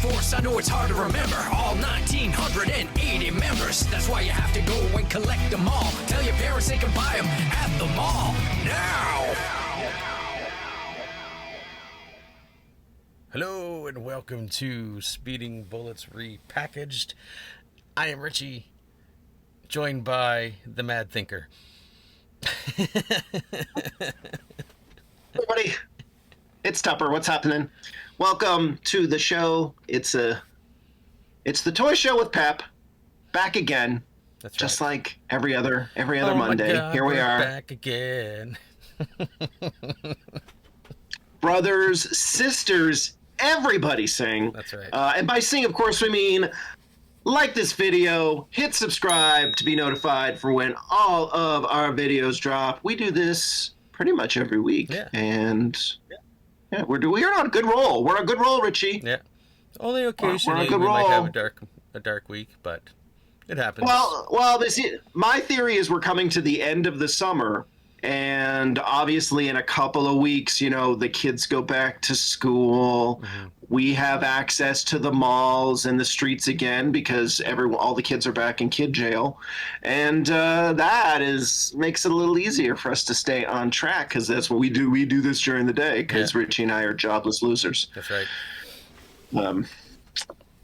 force, I know it's hard to remember. All 1,980 members. That's why you have to go and collect them all. Tell your parents they can buy them at the mall. Now! Hello and welcome to Speeding Bullets Repackaged. I am Richie, joined by the Mad Thinker. Everybody, it's Tupper. What's happening? Welcome to the show. It's the toy show with Pep, back again. That's just right. Like every other Monday. God, here we are, back again. brothers, sisters, everybody sing. That's right. And by sing, of course, we mean like this video, hit subscribe to be notified for when all of our videos drop. We do this pretty much every week, and we're on a good roll. We're on a good roll, Richie. Yeah. Only occasionally we might have a dark week, but it happens. Well, my theory is we're coming to the end of the summer, and obviously in a couple of weeks, the kids go back to school. Mm-hmm. We have access to the malls and the streets again because all the kids are back in kid jail, and that makes it a little easier for us to stay on track because that's what we do. We do this during the day because Richie and I are jobless losers. That's right.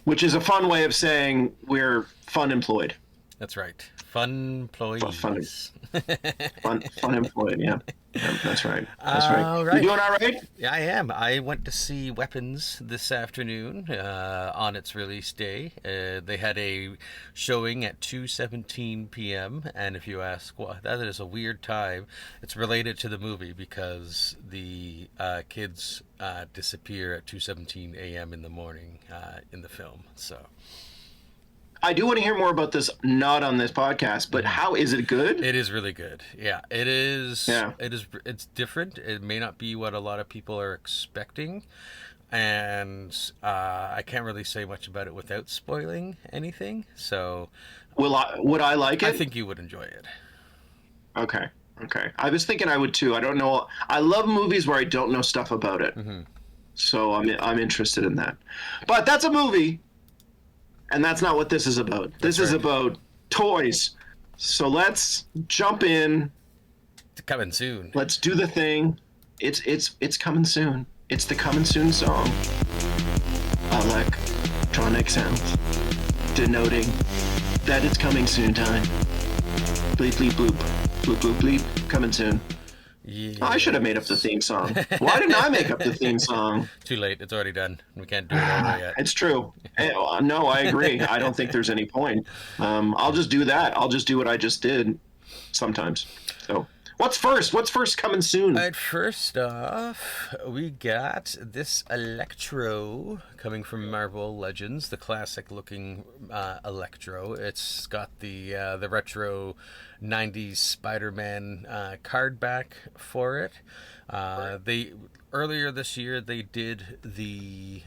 Which is a fun way of saying we're fun employed. That's right. Fun employees. Fun employed, yeah. That's right. All right. You doing all right? Yeah, I am. I went to see Weapons this afternoon on its release day. They had a showing at 2:17 p.m. And if you ask, well, that is a weird time. It's related to the movie because the kids disappear at 2:17 a.m. in the morning in the film. So I do want to hear more about this, not on this podcast, but how is it good? It is really good. Yeah, it is. Yeah. It's different. It may not be what a lot of people are expecting. And I can't really say much about it without spoiling anything. So would I like it? I think you would enjoy it. Okay. I was thinking I would too. I don't know. I love movies where I don't know stuff about it. Mm-hmm. So I'm interested in that. But that's a movie. And that's not what this is about. This is about toys. So let's jump in. It's coming soon. Let's do the thing. It's coming soon. It's the coming soon song. Electronic sounds denoting that it's coming soon time. Bleep bleep bloop. Bloop bloop bleep. Coming soon. Yeah. I should have made up the theme song. Why didn't I make up the theme song? Too late. It's already done. We can't do it over yet. It's true. No, I agree. I don't think there's any point. I'll just do that. I'll just do what I just did sometimes. So what's first? What's first coming soon? All right, first off, we got this Electro coming from Marvel Legends, the classic-looking Electro. It's got the retro 90s Spider-Man card back for it. Earlier this year they did the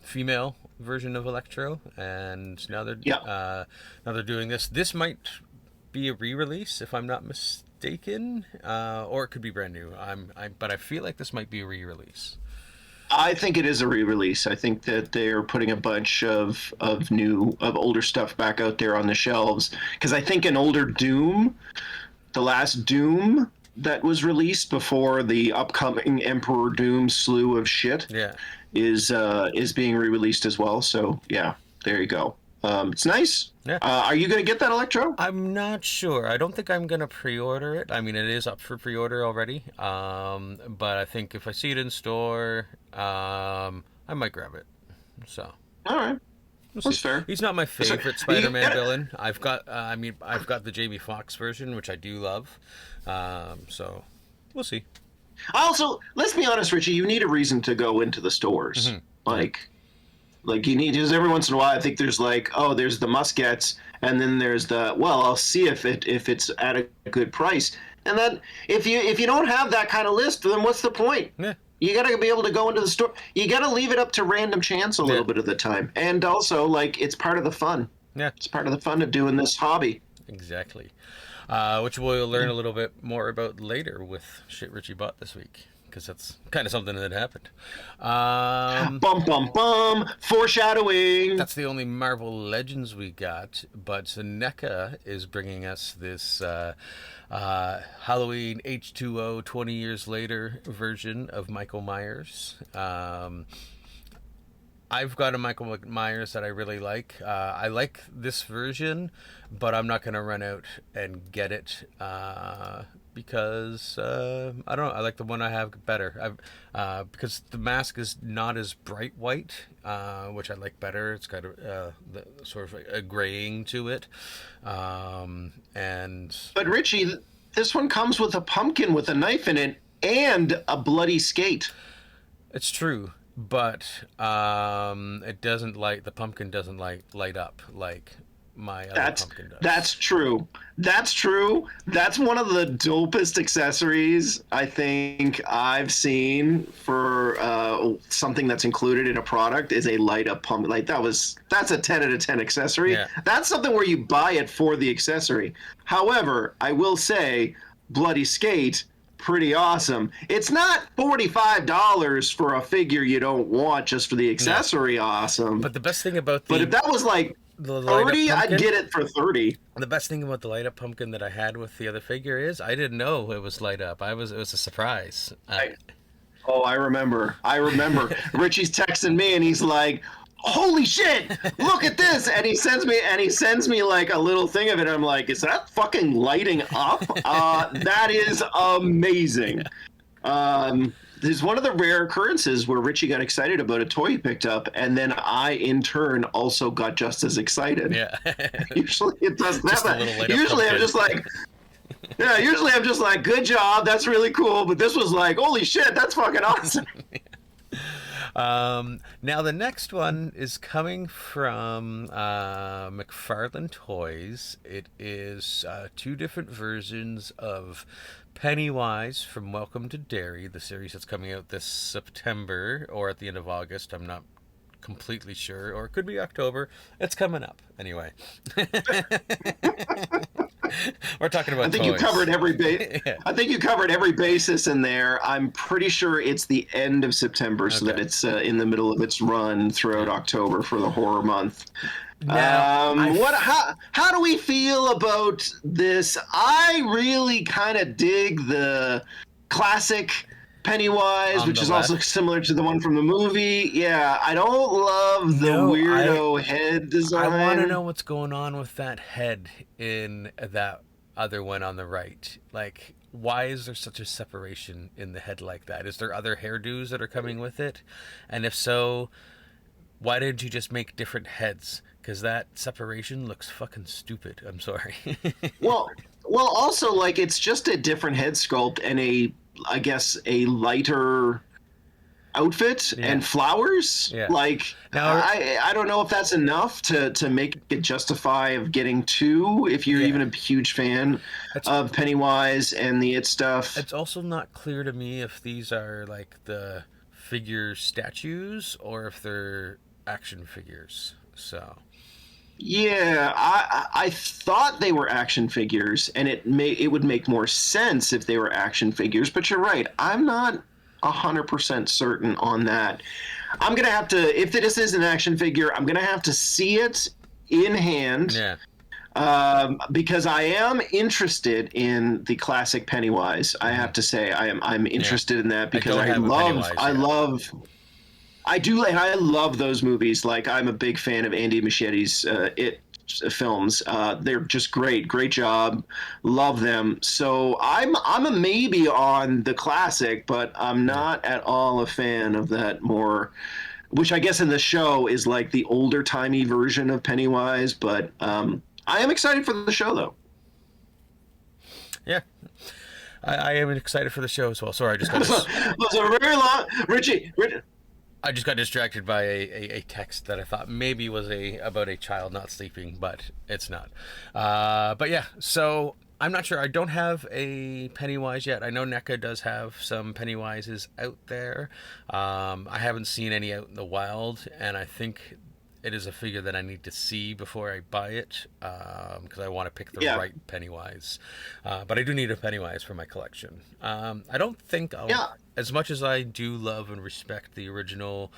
female version of Electro, and now they're doing this. This might be a re-release if I'm not mistaken, or it could be brand new. But I feel like this might be a re-release. I think it is a re-release. I think that they're putting a bunch of older stuff back out there on the shelves because I think an older Doom, the last Doom that was released before the upcoming Emperor Doom slew of shit, is being re-released as well. So yeah, there you go. It's nice. Yeah. Are you going to get that Electro? I'm not sure. I don't think I'm going to pre-order it. I mean, it is up for pre-order already. But I think if I see it in store, I might grab it. So. All right. That's fair. He's not my favorite Spider-Man villain. I've got the Jamie Foxx version, which I do love. So we'll see. Also, let's be honest, Richie, you need a reason to go into the stores. Mm-hmm. Like you need, because every once in a while I think there's there's the must-gets, and then there's I'll see if it's at a good price. And then if you don't have that kind of list, then what's the point? Yeah. You got to be able to go into the store. You got to leave it up to random chance a little bit of the time. And also, it's part of the fun. Yeah. It's part of the fun of doing this hobby. Exactly. Which we'll learn a little bit more about later with shit Richie bought this week. because that's kind of something that happened. Bum bum bum. Foreshadowing. That's the only Marvel Legends we got, but NECA is bringing us this Halloween H2O 20 years later version of Michael Myers. I've got a Michael Myers that I really like. I like this version, but I'm not going to run out and get it because I don't know. I like the one I have better. Because the mask is not as bright white, which I like better. It's got sort of a graying to it, and. But Richie, this one comes with a pumpkin with a knife in it and a bloody skate. It's true. But it doesn't the pumpkin doesn't light up like my other pumpkin does. That's true. That's true. That's one of the dopest accessories I think I've seen for something that's included in a product is a light up pumpkin. Like that's a 10 out of 10 accessory. Yeah. That's something where you buy it for the accessory. However, I will say bloody skate, pretty awesome. It's not $45 for a figure you don't want just for the accessory. No. Awesome. But the best thing about but if that was like the 30, I'd get it for 30. The best thing about the light up pumpkin that I had with the other figure is I didn't know it was light up. It was a surprise. I remember. Richie's texting me and he's like, holy shit, look at this, and he sends me like a little thing of it, and I'm like, is that fucking lighting up? That is amazing. This is one of the rare occurrences where Richie got excited about a toy he picked up, and then I in turn also got just as excited. Yeah. Usually it doesn't happen. Usually I'm just like, good job, that's really cool, but this was like, holy shit, that's fucking awesome. Now the next one is coming from McFarlane Toys. It is 2 different versions of Pennywise from Welcome to Derry, the series that's coming out this September or at the end of August. I'm not completely sure, or it could be October. It's coming up anyway. We're talking about. I think toys. You covered every Yeah. I think you covered every basis in there. I'm pretty sure it's the end of September, so that it's in the middle of its run throughout October for the horror month. Now, how do we feel about this? I really kind of dig the classic Pennywise, which is also similar to the one from the movie. Yeah, I don't love the weirdo head design. I want to know what's going on with that head in that other one on the right. Like, why is there such a separation in the head like that? Is there other hairdos that are coming with it? And if so, why didn't you just make different heads? Because that separation looks fucking stupid. I'm sorry. well, also, like, it's just a different head sculpt and I guess a lighter outfit and flowers. Yeah. Like, now, I don't know if that's enough to make it justify of getting 2 if you're even a huge fan of Pennywise and the It stuff. It's also not clear to me if these are like the figure statues or if they're action figures. So yeah, I thought they were action figures, and it would make more sense if they were action figures. But you're right, I'm not 100% certain on that. I'm gonna have to, if this is an action figure, I'm gonna have to see it in hand. Yeah. Because I am interested in the classic Pennywise. I have to say, I'm interested in that because I love those movies. Like, I'm a big fan of Andy Muschietti's It films. They're just great job, love them. So I'm a maybe on the classic, but I'm not at all a fan of that more, which I guess in the show is like the older timey version of Pennywise. But I am excited for the show, though. Yeah, I am excited for the show as well. Sorry, I just got was a very long Richie. I just got distracted by a text that I thought maybe was about a child not sleeping, but it's not. But yeah, so I'm not sure. I don't have a Pennywise yet. I know NECA does have some Pennywises out there. I haven't seen any out in the wild, and I think it is a figure that I need to see before I buy it, because I want to pick the right Pennywise. But I do need a Pennywise for my collection. I don't think I'll as much as I do love and respect the original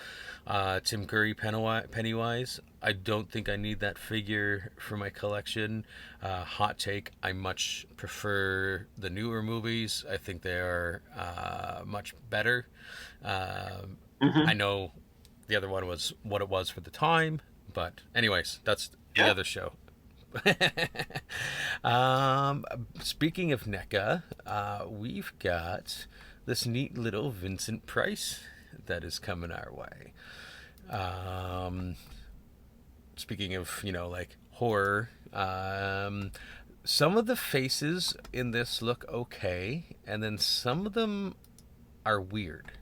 Tim Curry Pennywise, I don't think I need that figure for my collection. Hot take, I much prefer the newer movies. I think they are much better. I know the other one was what it was for the time, but anyways, that's the other show. Speaking of NECA, we've got this neat little Vincent Price that is coming our way. Speaking of, like horror, some of the faces in this look okay, and then some of them are weird.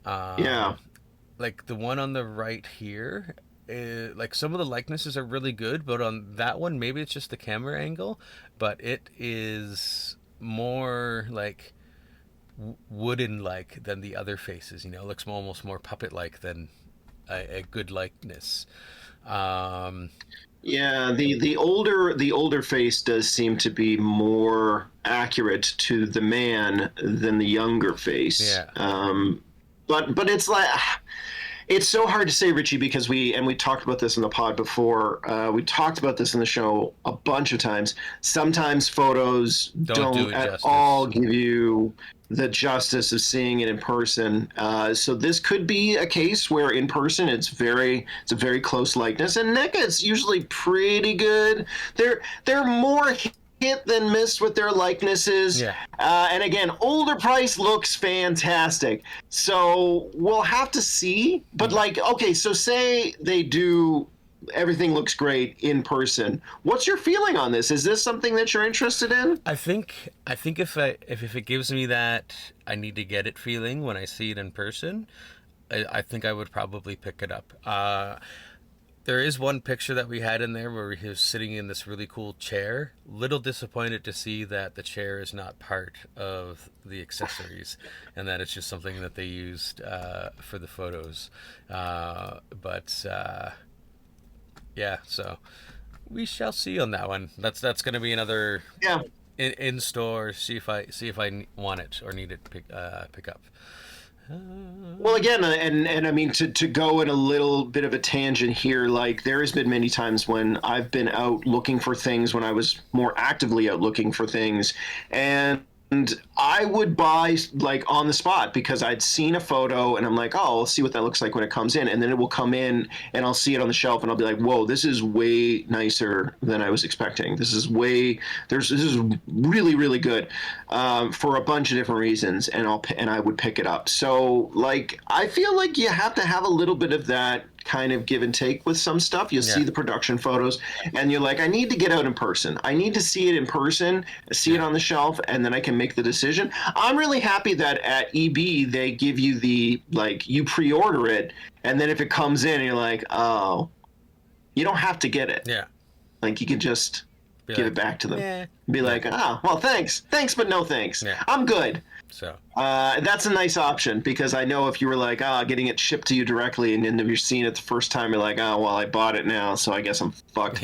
Like the one on the right here, like some of the likenesses are really good, but on that one, maybe it's just the camera angle, but it is more like wooden-like than the other faces. It looks almost more puppet-like than a good likeness. The older face does seem to be more accurate to the man than the younger face. But it's like, it's so hard to say, Richie, because we talked about this in the pod before. We talked about this in the show a bunch of times. Sometimes photos don't at all give you the justice of seeing it in person. So this could be a case where in person it's a very close likeness, and NECA is usually pretty good. They're more hit than miss with their likenesses. And again, older Price looks fantastic. So we'll have to see. But okay, so say they do, everything looks great in person. What's your feeling on this? Is this something that you're interested in? I think if it gives me that I need to get it feeling when I see it in person, I think I would probably pick it up. There is one picture that we had in there where he was sitting in this really cool chair. Little disappointed to see that the chair is not part of the accessories and that it's just something that they used for the photos. So we shall see on that one. That's going to be another in store. See if I want it or need it pick up. Well, again, and I mean, to go in a little bit of a tangent here, like there has been many times when I've been out looking for things, when I was more actively out looking for things, and I would buy like on the spot because I'd seen a photo and I'm like, oh, I'll see what that looks like when it comes in. And then it will come in and I'll see it on the shelf and I'll be like, whoa, this is way nicer than I was expecting. This is really, really good for a bunch of different reasons. And I would pick it up. So like, I feel like you have to have a little bit of that kind of give and take with some stuff. You'll see the production photos and you're like, I need to get out in person. I need to see it in person, see it on the shelf, and then I can make the decision. I'm really happy that at EB they give you the, like, you pre-order it, and then if it comes in, you're like, oh, you don't have to get it. Like, you can just give it back to them. Be like, well, thanks, but no thanks. I'm good. So that's a nice option, because I know if you were like, getting it shipped to you directly, and then if you're seeing it the first time, you're like, well, I bought it now, so I guess I'm fucked.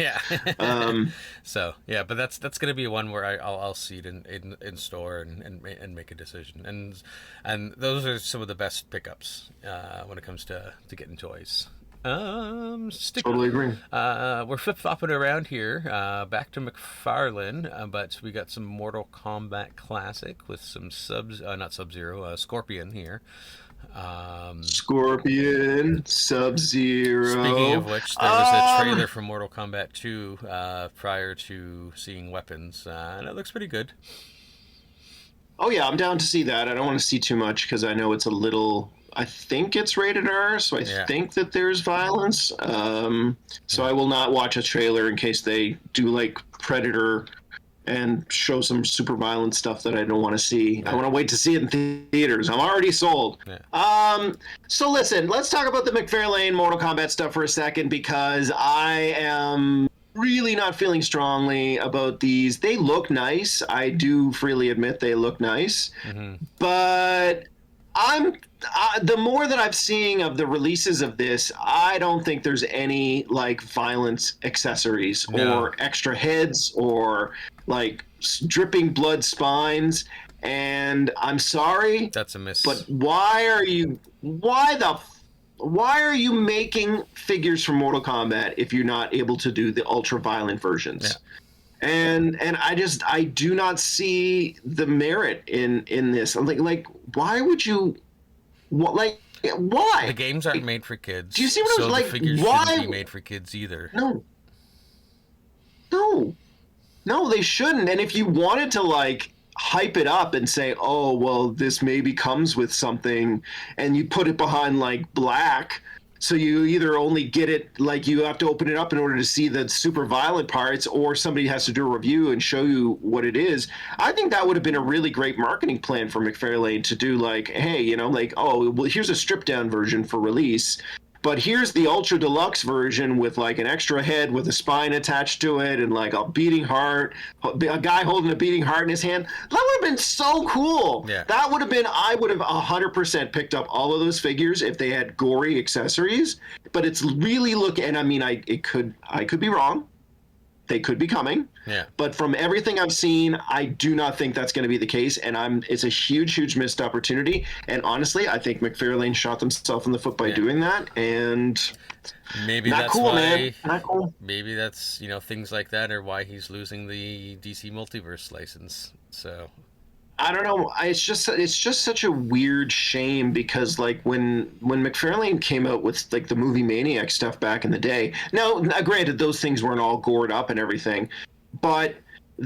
So but that's going to be one where I'll see it in store and make a decision, and those are some of the best pickups when it comes to getting toys. Totally agree. We're flip-flopping around here, back to McFarlane, but we got some Mortal Kombat Classic with some not Sub-Zero, Scorpion here. Scorpion, Sub-Zero. Speaking of which, there was a trailer for Mortal Kombat 2 prior to seeing weapons, and it looks pretty good. Oh yeah, I'm down to see that. I don't want to see too much because I know it's a little... I think it's rated R, so I think that there's violence. So I will not watch a trailer in case they do like Predator and show some super violent stuff that I don't want to see. I want to wait to see it in theaters. I'm already sold. So listen, let's talk about the McFarlane Mortal Kombat stuff for a second, because I am really not feeling strongly about these. They look nice. I do freely admit they look nice. But the more that I'm seeing of the releases of this, I don't think there's any like violence accessories or extra heads or like dripping blood spines. And I'm sorry, That's a miss. but why are you making figures for Mortal Kombat if you're not able to do the ultra violent versions? Yeah. And I do not see the merit in this. Like why would you why? The games aren't made for kids. Do you see what I was like? The figures shouldn't be made for kids either. No, they shouldn't. And if you wanted to like hype it up and say, oh, well, this maybe comes with something, and you put it behind like black, so you either only get it, like you have to open it up in order to see the super violent parts, or somebody has to do a review and show you what it is. I think that would have been a really great marketing plan for McFarlane to do, like, hey, you know, like, oh, well, here's a stripped down version for release, but here's the ultra deluxe version with like an extra head with a spine attached to it and like a beating heart, a guy holding a beating heart in his hand. That would have been so cool. Yeah. That would have been, I would have 100% picked up all of those figures if they had gory accessories. But it's really and I mean, I could be wrong. They could be coming. Yeah. But from everything I've seen, I do not think that's going to be the case. And it's a huge missed opportunity. And honestly, I think McFarlane shot himself in the foot by doing that. And maybe not that's cool, why, man. Not cool. Maybe that's, you know, things like that are why he's losing the DC Multiverse license. So I don't know. It's just such a weird shame because like when McFarlane came out with like the movie Maniac stuff back in the day. Now, granted, those things weren't all gored up and everything, but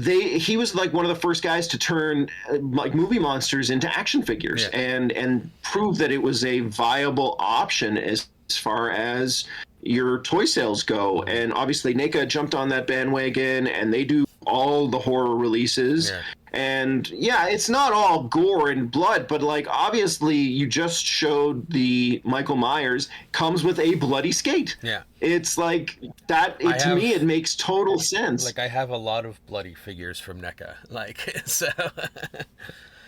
he was like one of the first guys to turn like movie monsters into action figures and prove that it was a viable option as far as your toy sales go. And obviously NECA jumped on that bandwagon, and they do all the horror releases. Yeah. And yeah, it's not all gore and blood, but like obviously you just showed the Michael Myers comes with a bloody skate. Yeah. It's like that. To me, it makes total sense. Like I have a lot of bloody figures from NECA. Like so.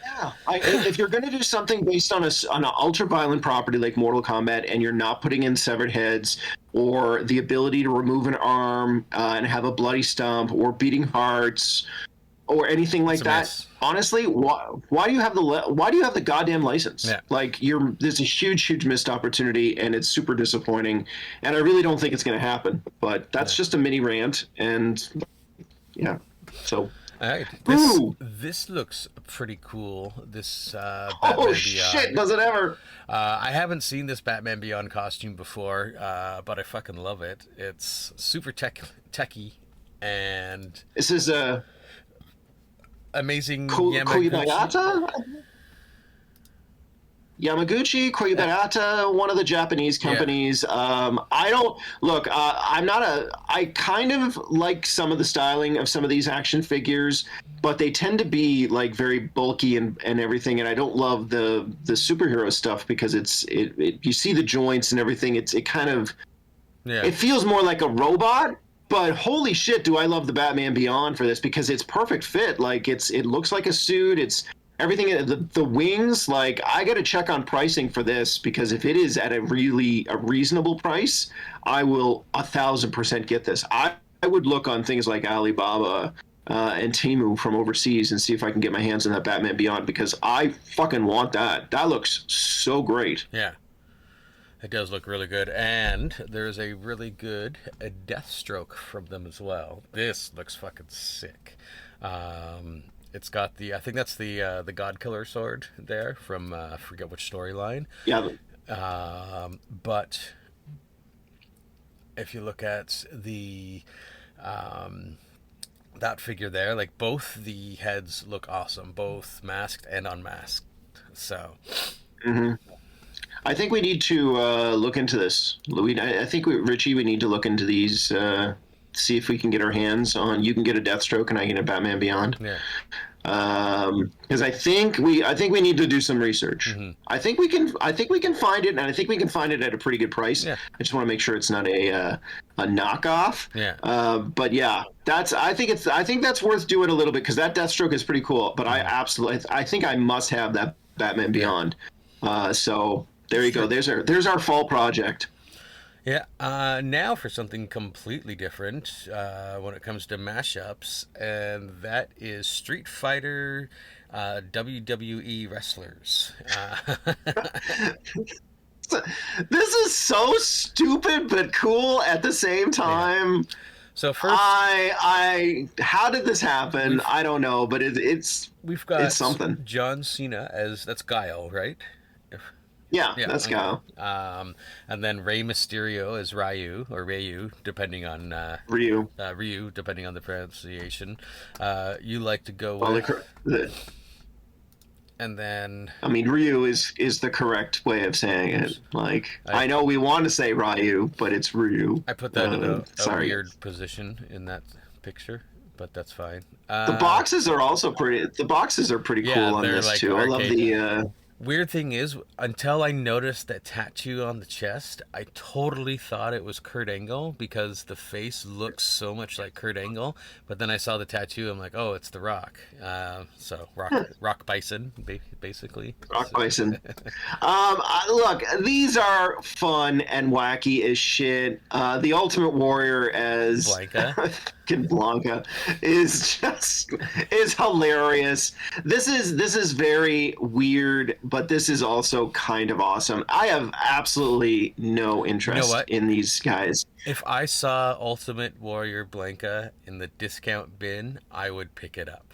Yeah, if you're going to do something based on an ultra violent property like Mortal Kombat, and you're not putting in severed heads or the ability to remove an arm and have a bloody stump or beating hearts or anything like that, honestly, why do you have the goddamn license? Yeah. Like there's a huge missed opportunity, and it's super disappointing. And I really don't think it's going to happen. But that's just a mini rant, and yeah, so. All right. This looks pretty cool. This Batman Beyond. Shit, does it ever? I haven't seen this Batman Beyond costume before, but I fucking love it. It's super techy, and this is a amazing Yamaguchi, one of the Japanese companies. I kind of like some of the styling of some of these action figures, but they tend to be like very bulky and everything. And I don't love the superhero stuff because you see the joints and everything. It feels more like a robot. But holy shit, do I love the Batman Beyond for this, because it's perfect fit. Like it looks like a suit. It's everything. The wings, like I got to check on pricing for this, because if it is at a reasonable price, I will 1,000% get this. I would look on things like Alibaba and Temu from overseas and see if I can get my hands on that Batman Beyond, because I fucking want that. That looks so great. Yeah. It does look really good, and there's a really good Deathstroke from them as well. This looks fucking sick. It's got I think that's the God Killer sword there from I forget which storyline. Yeah. But if you look at the that figure there, like both the heads look awesome, both masked and unmasked. So. Mm-hmm. I think we need to look into this, Louis. I think Richie, we need to look into these, see if we can get our hands on. You can get a Deathstroke, and I can get a Batman Beyond. Yeah. Because I think we need to do some research. Mm-hmm. I think we can find it, and I think we can find it at a pretty good price. Yeah. I just want to make sure it's not a knockoff. Yeah. But yeah, I think that's worth doing a little bit, because that Deathstroke is pretty cool. But I think I must have that Batman Beyond. So. There you go. There's our fall project. Yeah, now for something completely different when it comes to mashups, and that is Street Fighter WWE wrestlers. This is so stupid but cool at the same Yeah. time. So first, How did this happen? I don't know, but we've it's got something. John Cena as that's Guile, right? Yeah, Yeah, let's okay. go. And then Rey Mysterio as Ryu, depending on Ryu. Ryu, depending on the pronunciation. You like to go Well, with, and then I mean, Ryu is the correct way of saying it. Like, I I know we want to say Ryu, but it's Ryu. I put that in a Sorry. weird position in that picture, but that's fine. The boxes are also pretty. The boxes are pretty Yeah, cool on they're this like too. I love arcade. the. Weird thing is, until I noticed that tattoo on the chest, I totally thought it was Kurt Angle because the face looks so much like Kurt Angle. But then I saw the tattoo, I'm like, oh, it's The Rock. So Rock Bison, basically. Rock Bison. Look, these are fun and wacky as shit. The Ultimate Warrior as Blanca. fucking Blanca is hilarious. This is very weird, but this is also kind of awesome. I have absolutely no interest what? in these guys. If I saw Ultimate Warrior Blanca in the discount bin, I would pick it up.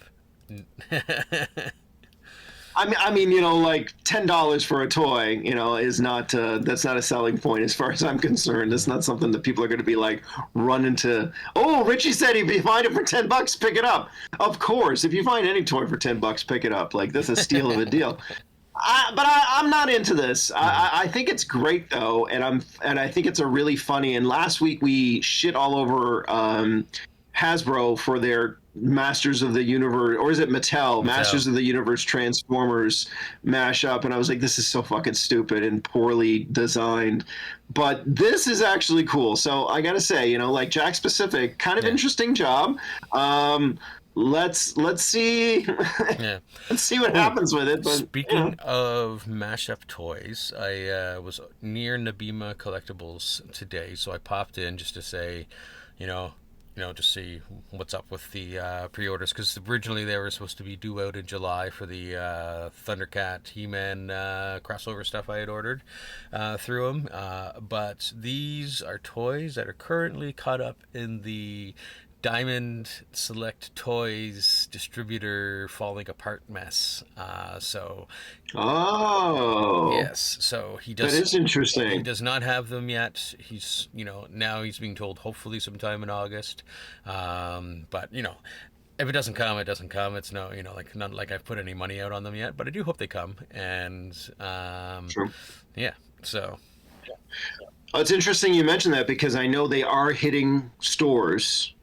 I mean, you know, like $10 for a toy, you know, is not that's not a selling point as far as I'm concerned. It's not something that people are going to be like running to. Oh, Richie said if you find it for $10, pick it up. Of course, if you find any toy for $10, pick it up. Like, this is a steal of a deal. I'm not into this. I think it's great though, and I think it's a really funny. And last week we shit all over Hasbro for their Masters of the Universe, or is it Mattel? Masters of the Universe Transformers mashup, and I was like, this is so fucking stupid and poorly designed. But this is actually cool. So I gotta say, you know, like Jack Specific, kind of interesting job. Let's see Yeah. let's see what happens with it. But, Speaking of mashup toys, I was near Nabima Collectibles today, so I popped in just to say, to see what's up with the pre-orders, because originally they were supposed to be due out in July for the Thundercat He-Man crossover stuff I had ordered through them, but these are toys that are currently caught up in the Diamond Select Toys distributor falling apart mess. Yes, so he does. That is interesting. He does not have them yet. He's, now he's being told hopefully sometime in August. But if it doesn't come, it doesn't come. It's not like I've put any money out on them yet, but I do hope they come. And True. Yeah, so. It's interesting you mentioned that because I know they are hitting stores.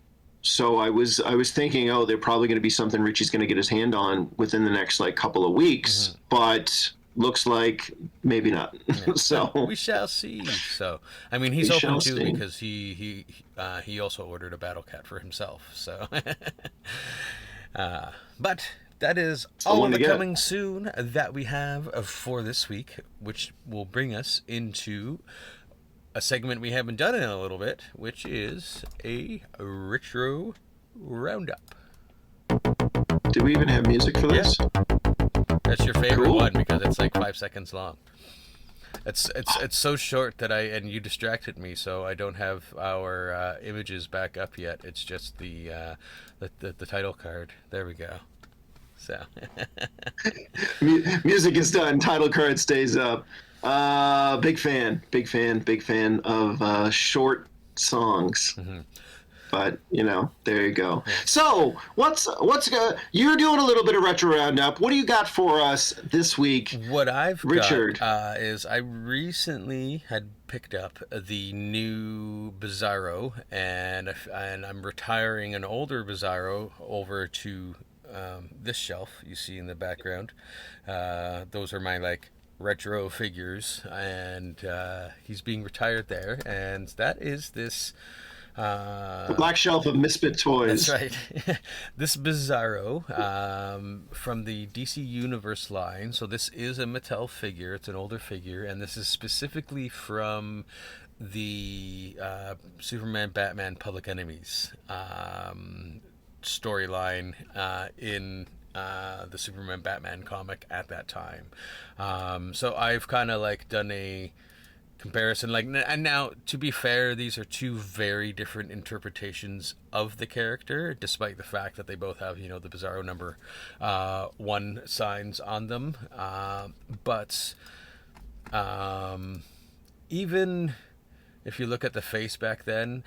So I was thinking, oh, they're probably going to be something Richie's going to get his hand on within the next couple of weeks, but looks like maybe not. Yeah. So we shall see. So I mean, he's open too because he also ordered a Battle Cat for himself. So, but that is all of the coming soon that we have for this week, which will bring us into a segment we haven't done in a little bit, which is a retro roundup. Do we even have music for this? Yeah. That's your favorite one because it's like 5 seconds long. It's so short that and you distracted me, so I don't have our images back up yet. It's just the title card. There we go. So music is done. Title card stays up. Big fan of short songs. Mm-hmm. But there you go. Yeah. So what's you're doing a little bit of retro roundup. What do you got for us this week? What I've Richard got is I recently had picked up the new Bizarro, and I'm retiring an older Bizarro over to this shelf you see in the background. Those are my retro figures, and he's being retired there, and that is this the black shelf of misfit toys. That's right. This Bizarro from the DC Universe line. So this is a Mattel figure. It's an older figure, and this is specifically from the Superman Batman Public Enemies storyline in the Superman Batman comic at that time. So I've kind of like done a comparison, like, and now to be fair, these are two very different interpretations of the character, despite the fact that they both have, you know, the Bizarro number 1 signs on them. But even if you look at the face back then,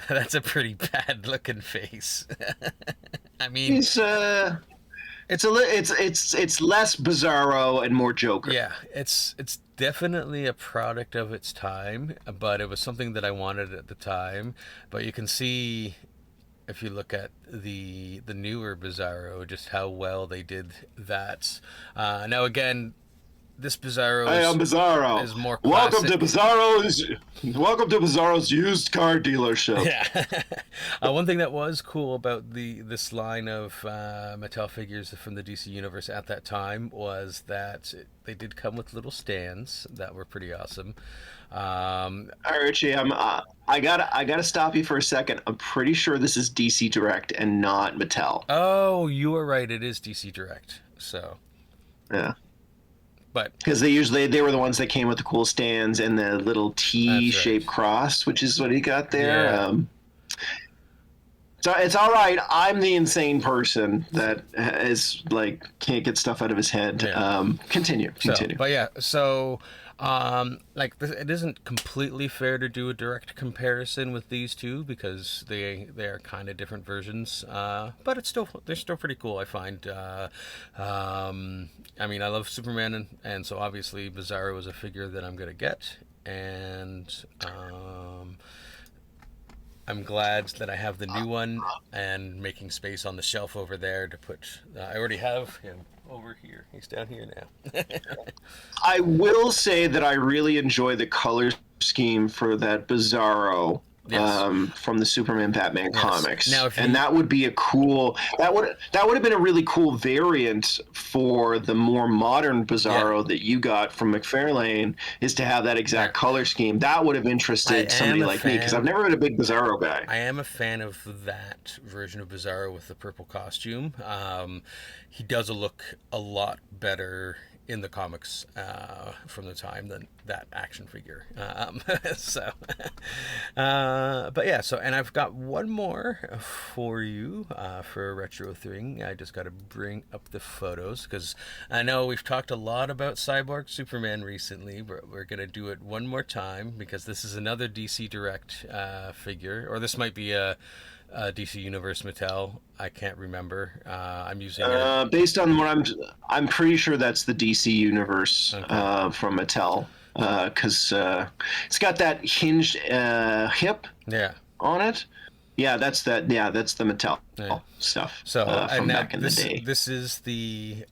that's a pretty bad looking face. I mean, it's less Bizarro and more Joker. yeah, it's definitely a product of its time, but it was something that I wanted at the time. But you can see, if you look at the newer Bizarro, just how well they did that. Now again, this Bizarro I am Bizarro. Is more classic. Welcome to Bizarro's used car dealership. Yeah. One thing that was cool about this line of Mattel figures from the DC universe at that time was that they did come with little stands that were pretty awesome. Archie, I gotta stop you for a second. I'm pretty sure this is DC Direct and not Mattel. Oh, you are right. It is DC Direct. So. Yeah. But because they were the ones that came with the cool stands and the little T-shaped cross, which is what he got there. Yeah. So it's all right. I'm the insane person that is like can't get stuff out of his head. Yeah. Continue. But yeah, so like it isn't completely fair to do a direct comparison with these two because they are kind of different versions. But they're still pretty cool, I find. I mean, I love Superman, and so obviously Bizarro is a figure that I'm gonna get, and I'm glad that I have the new one and making space on the shelf over there to put. I already have him over here. He's down here now. I will say that I really enjoy the color scheme for that Bizarro. Yes. From the Superman Batman comics. Now, and that would be a cool. That would have been a really cool variant for the more modern Bizarro that you got from McFarlane. Is to have that exact color scheme. That would have interested somebody like me because I've never been a big Bizarro guy. I am a fan of that version of Bizarro with the purple costume. He does look a lot better in the comics from the time than that action figure. So, but yeah, so, and I've got one more for you for a retro thing. I just got to bring up the photos because I know we've talked a lot about Cyborg Superman recently, but we're going to do it one more time because this is another DC Direct figure, or this might be a DC Universe Mattel. I can't remember. I'm using based on what I'm pretty sure that's the DC Universe from Mattel because it's got that hinged hip on it. Yeah, that's that. Yeah, that's the Mattel stuff. So from back in the day. This is the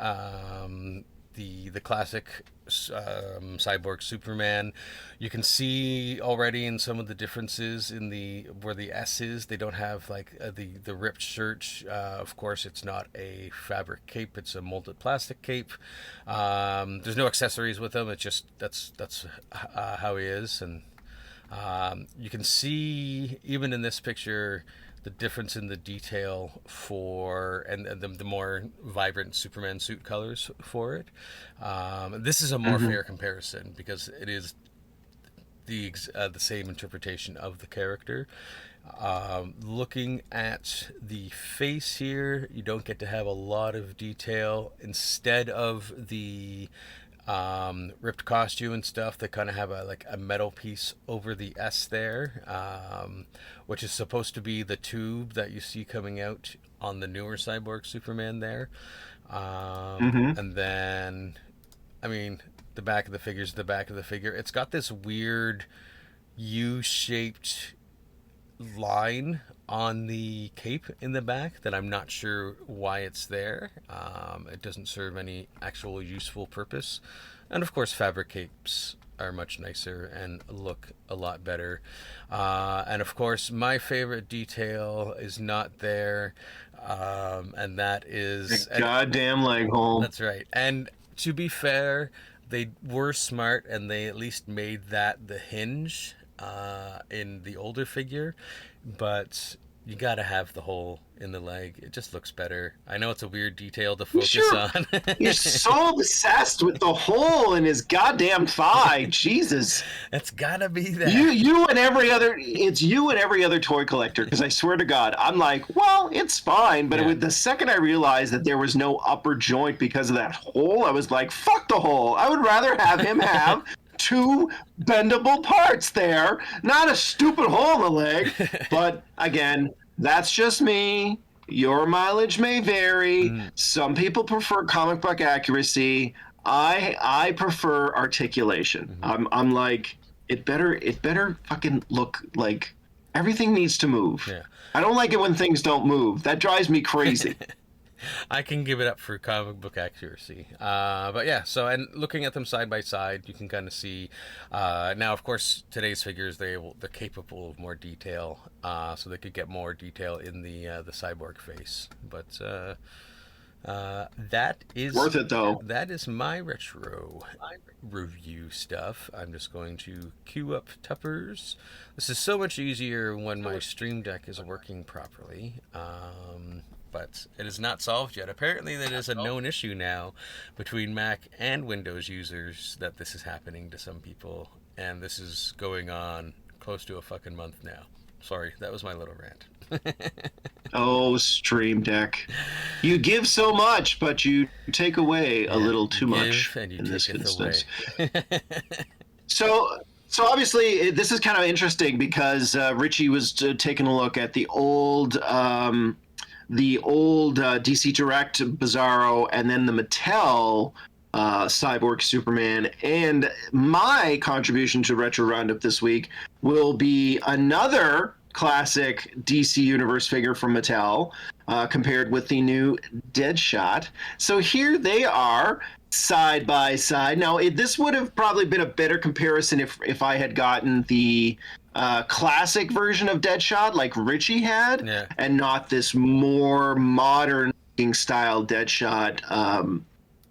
classic Cyborg Superman. You can see already in some of the differences in where the S is. They don't have like the ripped shirt. Of course, it's not a fabric cape. It's a molded plastic cape. There's no accessories with them. It's just that's how he is, and you can see even in this picture the difference in the detail and the more vibrant Superman suit colors for it. This is a more fair comparison because it is the same interpretation of the character. Looking at the face here, you don't get to have a lot of detail. Instead of the ripped costume and stuff, they kind of have a metal piece over the S there, which is supposed to be the tube that you see coming out on the newer Cyborg Superman there. And then, I mean, the back of the figure's the back of the figure. It's got this weird U-shaped line on the cape in the back that I'm not sure why it's there. It doesn't serve any actual useful purpose. And of course, fabric capes are much nicer and look a lot better. And of course, my favorite detail is not there, and that is the goddamn leg hole. That's right. And to be fair, they were smart and they at least made that the hinge in the older figure, but you gotta have the hole in the leg. It just looks better. I know it's a weird detail to focus on. You're so obsessed with the hole in his goddamn thigh. Jesus. It's gotta be there. You and every other, it's you and every other toy collector, because I swear to God, I'm like, well, it's fine. But the second I realized that there was no upper joint because of that hole, I was like, fuck the hole. I would rather have him have two bendable parts there, not a stupid hole in the leg. But again, that's just me. Your mileage may vary. Some people prefer comic book accuracy. I prefer articulation. I'm like, it better fucking look like everything needs to move. I don't like it when things don't move. That drives me crazy. I can give it up for comic book accuracy. But yeah, so, and looking at them side by side, you can kind of see, now of course today's figures, they're capable of more detail, so they could get more detail in the cyborg face. But that is worth it though. That is my retro review stuff. I'm just going to queue up Tuppers. This is so much easier when my Stream Deck is working properly. But it is not solved yet. Apparently that is a known issue now between Mac and Windows users, that this is happening to some people, and this is going on close to a fucking month now. Sorry, that was my little rant. Oh, Stream Deck. You give so much, but you take away a little too much and you in take this it instance. away. So obviously this is kind of interesting because Richie was taking a look at the old DC Direct Bizarro and then the Mattel Cyborg Superman. And my contribution to Retro Roundup this week will be another classic DC Universe figure from Mattel compared with the new Deadshot. So here they are side by side. Now, this would have probably been a better comparison if I had gotten the classic version of Deadshot like Richie had, and not this more modern style Deadshot.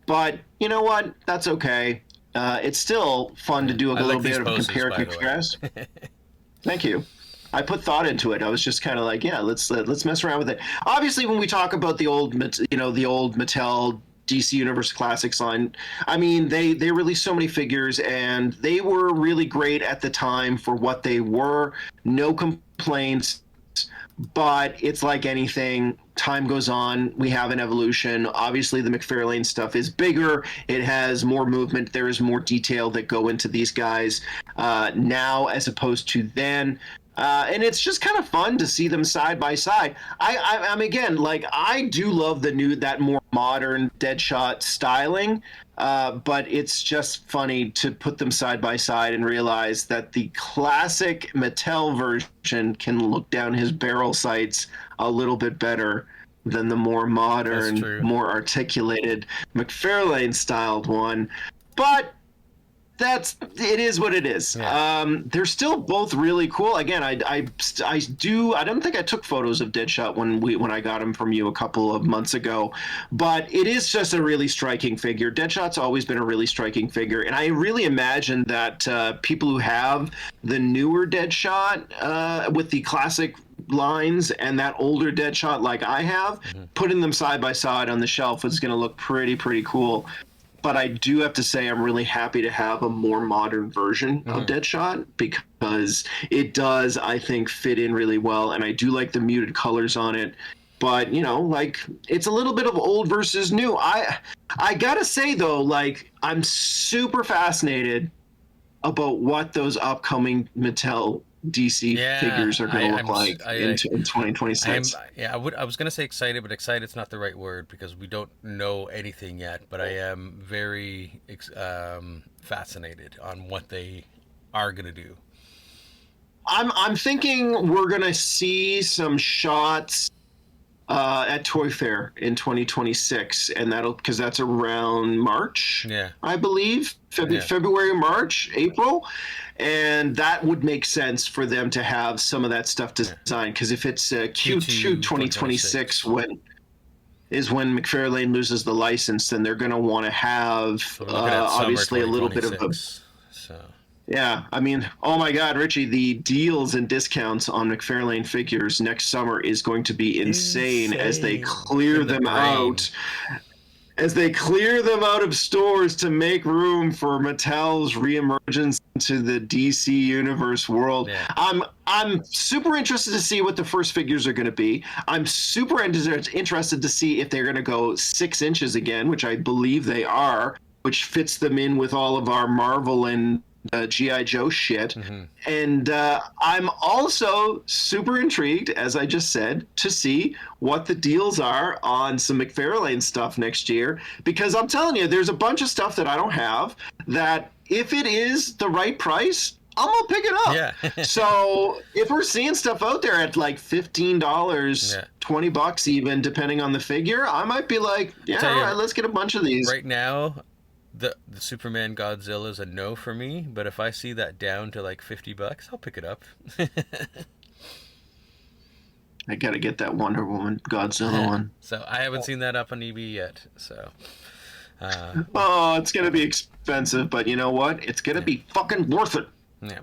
But you know what? That's okay. It's still fun to do a little bit of compare and contrast. Thank you. I put thought into it. I was just kind of like, yeah, let's mess around with it. Obviously, when we talk about the old Mattel DC Universe Classics line, I mean, they released so many figures, and they were really great at the time for what they were. No complaints, but it's like anything. Time goes on. We have an evolution. Obviously, the McFarlane stuff is bigger. It has more movement. There is more detail that go into these guys now as opposed to then. And it's just kind of fun to see them side by side. I'm again, like, I do love that more modern Deadshot styling, but it's just funny to put them side by side and realize that the classic Mattel version can look down his barrel sights a little bit better than the more modern, more articulated McFarlane styled one. But it is what it is. They're still both really cool. Again, I don't think I took photos of Deadshot when I got him from you a couple of months ago, but it is just a really striking figure. Deadshot's always been a really striking figure, and I really imagine that people who have the newer Deadshot with the classic lines and that older Deadshot like I have, putting them side by side on the shelf is going to look pretty cool. But I do have to say I'm really happy to have a more modern version of Deadshot because it does, I think, fit in really well. And I do like the muted colors on it. But, you know, like, it's a little bit of old versus new. I got to say, though, like, I'm super fascinated about what those upcoming Mattel DC figures are going to look like in 2026. I was going to say excited, but excited's not the right word because we don't know anything yet. But I am very fascinated on what they are going to do. I'm thinking we're going to see some shots at Toy Fair in 2026, and because that's around March, I believe, February, March, April, and that would make sense for them to have some of that stuff designed. Because if it's Q2 2026 when McFarlane loses the license, then they're going to want to have obviously a little bit of a. Yeah, I mean, oh my God, Richie, the deals and discounts on McFarlane figures next summer is going to be insane as they Insane clear in the them brain. out. As they clear them out of stores to make room for Mattel's reemergence into the DC Universe world. Yeah. I'm super interested to see what the first figures are going to be. I'm super interested to see if they're going to go 6 inches again, which I believe they are, which fits them in with all of our Marvel and GI Joe shit. Mm-hmm. And I'm also super intrigued, as I just said, to see what the deals are on some McFarlane stuff next year. Because I'm telling you, there's a bunch of stuff that I don't have that if it is the right price, I'm gonna pick it up. Yeah. So if we're seeing stuff out there at like $15, Yeah. $20 even, depending on the figure, I might be like, yeah, Tell all you, right, let's get a bunch of these. right now, the Superman Godzilla is a no for me, but if I see that down to like $50, I'll pick it up. I gotta get that Wonder Woman Godzilla one. So I haven't seen that up on eBay yet. So Oh, it's gonna be expensive, but you know what? It's gonna be fucking worth it. yeah.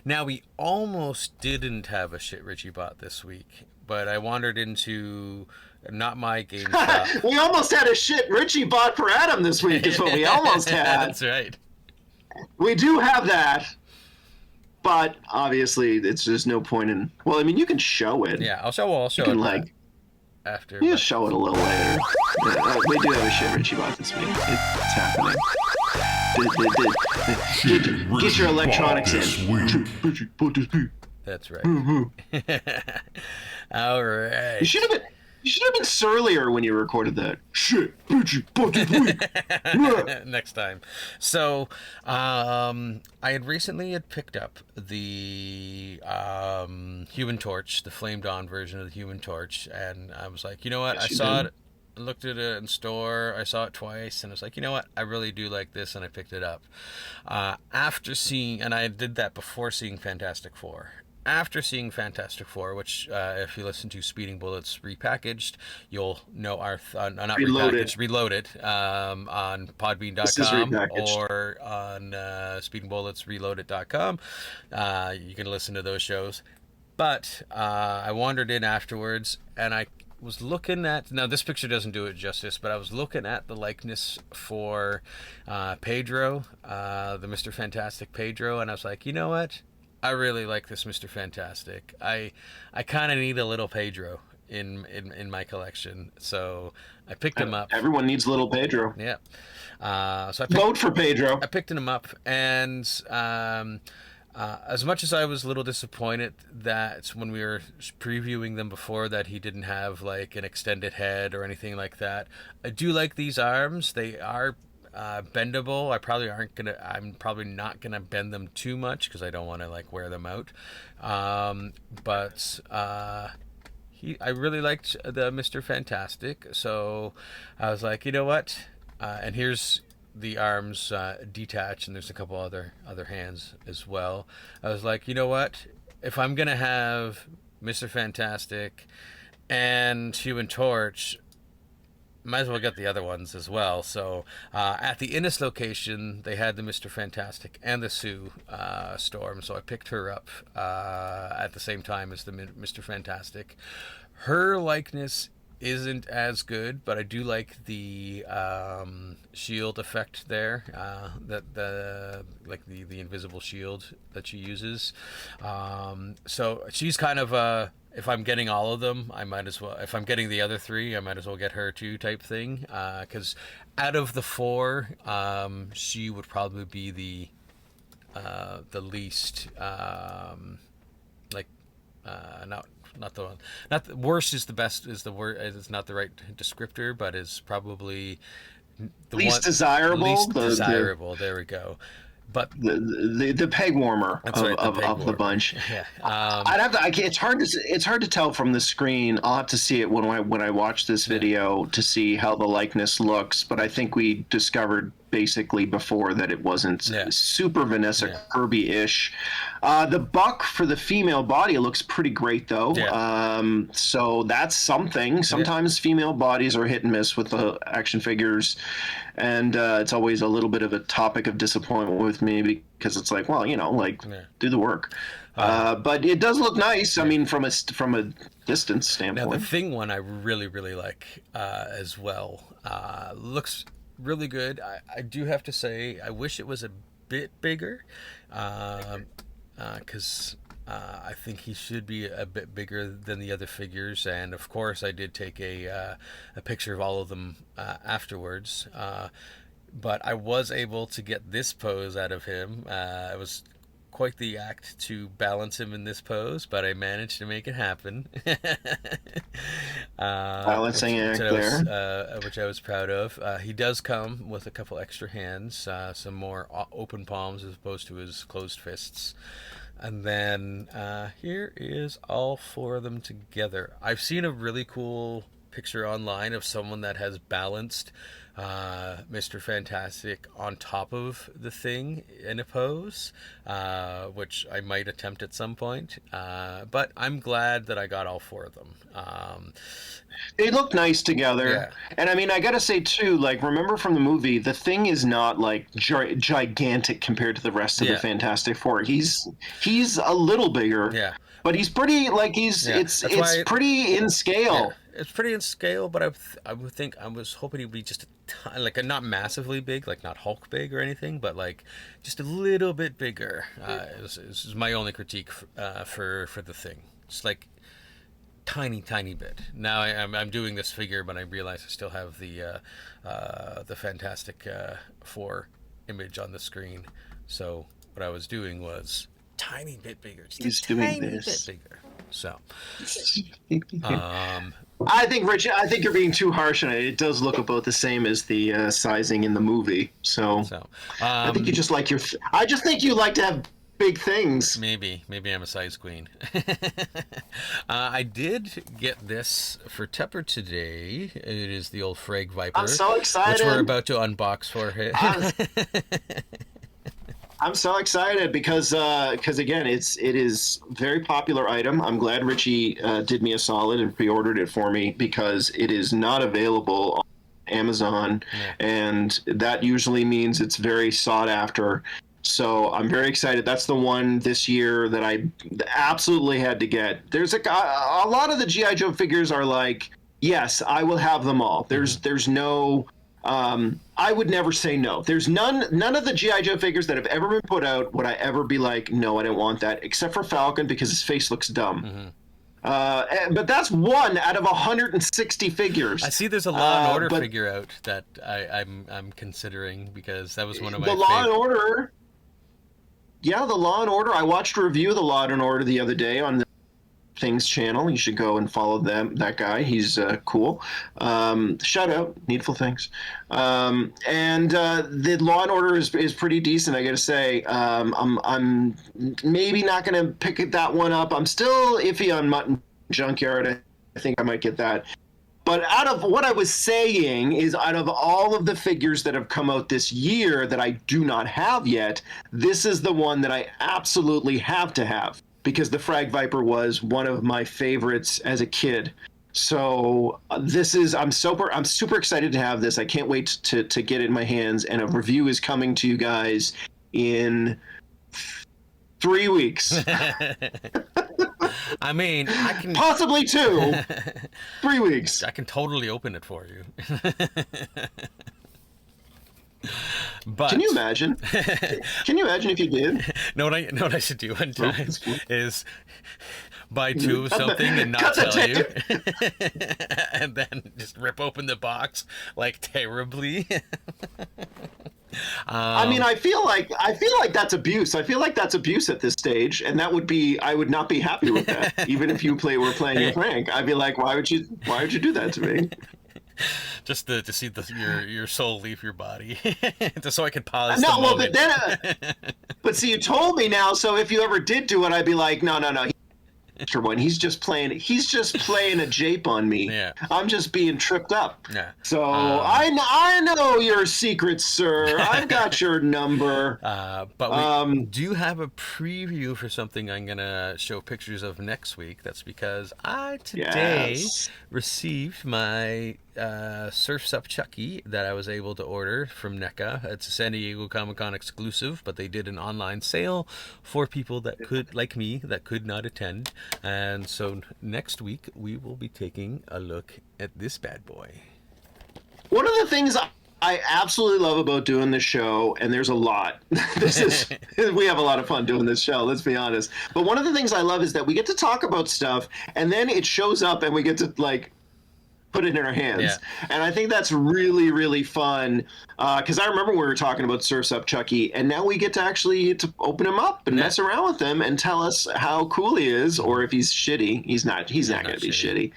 Now we almost didn't have a shit Richie bought this week, but I wandered into not my GameStop. We almost had a shit Richie bought for Adam this week, is what we almost had. That's right. We do have that, but obviously, there's no point in. Well, I mean, you can show it. Yeah, I'll show You it can like, after. you but- show it a little later. Yeah, we do have a shit Richie bought this week. It's happening. Get your electronics in. Richie bought this week. That's right. All right. You should have been. You should have been surlier when you recorded that. Shit, Richie bought this week. Next time. So, I had recently picked up the Human Torch, the flamed on version of the Human Torch, and I was like, you know what? Yes, I you saw did. it, looked at it in store. I saw it twice, and I was like, you know what? I really do like this, and I picked it up. After seeing, and I did that before seeing Fantastic Four. After seeing Fantastic Four, which if you listen to Speeding Bullets Repackaged, you'll know our not Reloaded. Repackaged, Reloaded on This is Podbean.com Repackaged. or on SpeedingBulletsReloaded.com. You can listen to those shows. But I wandered in afterwards, and I was looking at, now this picture doesn't do it justice, but I was looking at the likeness for Pedro, the Mr. Fantastic Pedro, and I was like, you know what? I really like this Mr. Fantastic. I kind of need a little Pedro in my collection, so I picked him up. Everyone needs little Pedro. Yeah. So Vote for Pedro. I picked him up, and as much as I was a little disappointed that when we were previewing them before that he didn't have like an extended head or anything like that, I do like these arms. They are bendable. I'm probably not gonna bend them too much because I don't want to like wear them out. But I really liked the Mr. Fantastic, so I was like, you know what? And here's the arms detached, and there's a couple other hands as well. I was like, you know what? If I'm gonna have Mr. Fantastic and Human Torch, might as well get the other ones as well. So at the Innis location, they had the Mr. Fantastic and the Sue Storm, so I picked her up at the same time as the Mr. Fantastic. Her likeness isn't as good, but I do like the shield effect there, the invisible shield that she uses. So she's kind of if I'm getting all of them, I might as well. If I'm getting the other three, I might as well get her too, type thing. Because out of the four, she would probably be the least not the one. Not the worst is the best is the word. It's not the right descriptor, but is probably the Least desirable. Least desirable. There we go. But the peg warmer of the bunch. Yeah. I'd have to. It's hard to tell from the screen. I'll have to see it when I watch this video to see how the likeness looks. But I think we discovered basically before that it wasn't super Vanessa Kirby-ish. The buck for the female body looks pretty great though. Yeah. So that's something. Sometimes female bodies are hit and miss with the action figures, and it's always a little bit of a topic of disappointment with me because it's like, well, like Yeah. do the work. But it does look nice. I mean, from a distance Now, standpoint. the Thing one I really, really like as well. Looks really good. I do have to say, I wish it was a bit bigger, because I think he should be a bit bigger than the other figures. And of course, I did take a picture of all of them afterwards. But I was able to get this pose out of him. It was quite the act to balance him in this pose, but I managed to make it happen. Balancing act there. Which I was proud of. He does come with a couple extra hands, some more open palms as opposed to his closed fists. And then here is all four of them together. I've seen a really cool picture online of someone that has balanced Mr. Fantastic on top of the Thing in a pose, which I might attempt at some point. But I'm glad that I got all four of them. They look nice together. Yeah. And I mean, I gotta say too, like, remember from the movie, the Thing is not like gigantic compared to the rest of the Fantastic Four. He's a little bigger. Yeah. But he's pretty, like, it's pretty in scale. Yeah. It's pretty in scale, but I would think I was hoping he'd be just like not massively big, like not Hulk big or anything, but like just a little bit bigger. This is my only critique for the Thing. Just like tiny bit. Now I'm doing this figure, but I realize I still have the Fantastic Four image on the screen. So what I was doing was tiny bit bigger. Just a tiny bit bigger. So, I think, Rich, you're being too harsh on it. It does look about the same as the sizing in the movie. So I think you just like I just think you like to have big things. Maybe I'm a size queen. I did get this for Tepper today. It is the old Frag Viper. I'm so excited. Which we're about to unbox for him. I'm so excited because again, it is a very popular item. I'm glad Richie did me a solid and pre-ordered it for me because it is not available on Amazon, and that usually means it's very sought after. So I'm very excited. That's the one this year that I absolutely had to get. There's a lot of the G.I. Joe figures are like, yes, I will have them all. There's no. I would never say no. There's none of the G.I. Joe figures that have ever been put out would I ever be like, no, I don't want that, except for Falcon because his face looks dumb. But that's one out of 160 figures. I see there's a Law and Order figure out that I'm considering because that was one of my Law and Order. Yeah, the Law and Order. I watched a review of the Law and Order the other day on the Things channel. You should go and follow that guy. He's cool. Shout out Needful Things. And the Law and Order is pretty decent, I gotta say. I'm maybe not gonna pick that one up. I'm still iffy on Mutton Junkyard. I think I might get that. But out of what I was saying is, out of all of the figures that have come out this year that I do not have yet, this is the one that I absolutely have to have, because the Frag Viper was one of my favorites as a kid. So I'm super excited to have this. I can't wait to get it in my hands, and a review is coming to you guys in 3 weeks. I mean, I can possibly 2. 3 weeks. I can totally open it for you. But can you imagine? Can you imagine if you did? Know what I should do one time is buy 2 of something and not tell you, and then just rip open the box like terribly. I mean, I feel like that's abuse. I feel like that's abuse at this stage, and I would not be happy with that. Even if were playing a prank, I'd be like, why would you do that to me? Just to see your soul leave your body, just so I could pause. No, well, but then, but see, you told me now. So if you ever did do it, I'd be like, no. One. He's just playing a jape on me. Yeah. I'm just being tripped up. Yeah. So I know your secrets, sir. I've got your number. But we do have a preview for something I'm gonna show pictures of next week. That's because I today received my Surf's Up Chucky that I was able to order from NECA. It's a San Diego Comic-Con exclusive, but they did an online sale for people that could, like me, that could not attend. And so next week we will be taking a look at this bad boy. One of the things I absolutely love about doing this show, and there's a lot. We have a lot of fun doing this show, let's be honest. But one of the things I love is that we get to talk about stuff, and then it shows up, and we get to like put it in our hands. Yeah. And I think that's really, really fun. Because I remember we were talking about Surf's Up Chucky, and now we get to actually open him up and mess around with him and tell us how cool he is, or if he's shitty. He's not going to be shitty.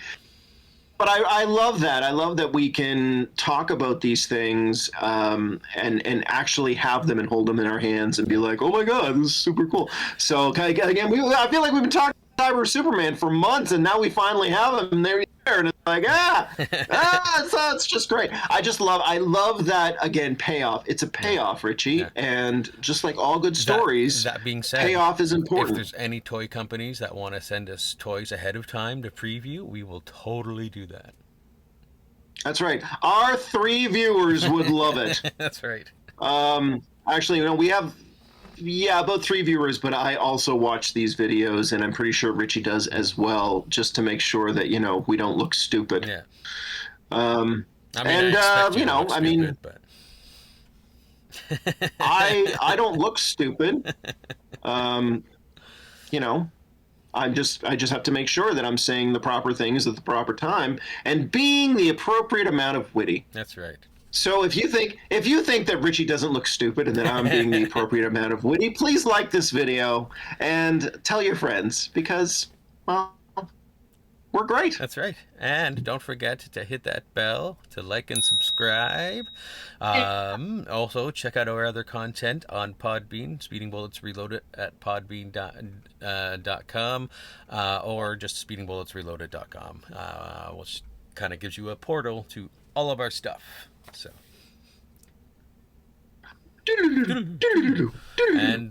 But I love that. I love that we can talk about these things and actually have them and hold them in our hands and be like, oh my God, this is super cool. So again, I feel like we've been talking about Cyber Superman for months, and now we finally have him. There, and it's like, it's just great. I love that, again, payoff. It's a payoff, Richie. Yeah. And just like all good stories, that being said, payoff is important. If there's any toy companies that want to send us toys ahead of time to preview, we will totally do that. That's right. Our 3 viewers would love it. That's right. Actually, we have about 3 viewers, but I also watch these videos, and I'm pretty sure Richie does as well, just to make sure that we don't look stupid. Yeah. I don't look stupid. I just have to make sure that I'm saying the proper things at the proper time and being the appropriate amount of witty. That's right. So if you think that Richie doesn't look stupid and that I'm being the appropriate amount of witty, please like this video and tell your friends, because, well, we're great. That's right. And don't forget to hit that bell to like and subscribe. Also, check out our other content on Podbean, Speeding Bullets Reloaded at podbean.com or just speedingbulletsreloaded.com, which kind of gives you a portal to all of our stuff. So, and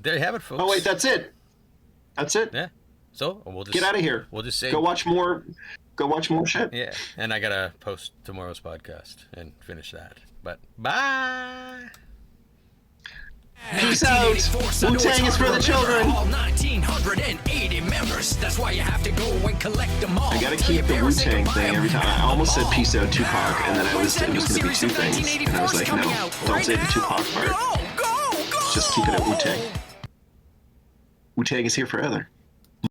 there you have it, folks. Oh wait, that's it. Yeah. So we'll just get out of here. We'll just say go watch more shit. Yeah, and I gotta post tomorrow's podcast and finish that. But bye. Peace out. Wu-Tang is for the children. All 1,980 members. That's why you have to go and collect them all. I gotta keep the Wu-Tang thing every time. I almost said peace out Tupac, and then it was gonna be 2 things, and I was like, no, don't say the Tupac part. Just keep it at Wu-Tang. Wu-Tang is here forever.